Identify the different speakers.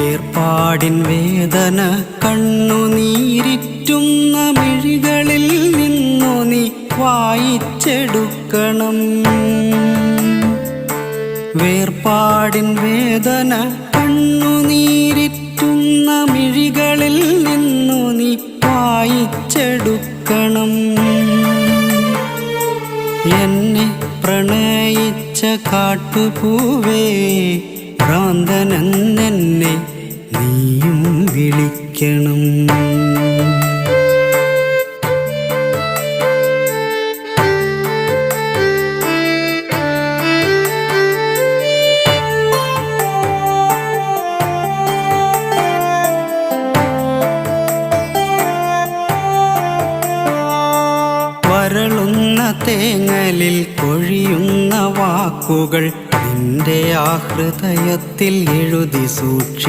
Speaker 1: വേർപാടിൻ വേദന കണ്ണുനീരിറ്റുന്ന മിഴികളിൽ നിന്നു നീ വായിച്ചെടുക്കണം. വേർപാടിൻ വേദന കണ്ണുനീരിറ്റുന്ന മിഴികളിൽ നിന്നു നീ വായിച്ചെടുക്കണം. എന്നെ പ്രണയിച്ച കാട്ടുപൂവേ, ഭ്രാന്തനെന്നെ നീയും വിളിക്കണം. വരളുന്ന തേങ്ങലിൽ കൊഴിയുന്ന വാക്കുകൾ നിന്റെ ആ ഹൃദയത്തിൽ എഴുതി സൂക്ഷി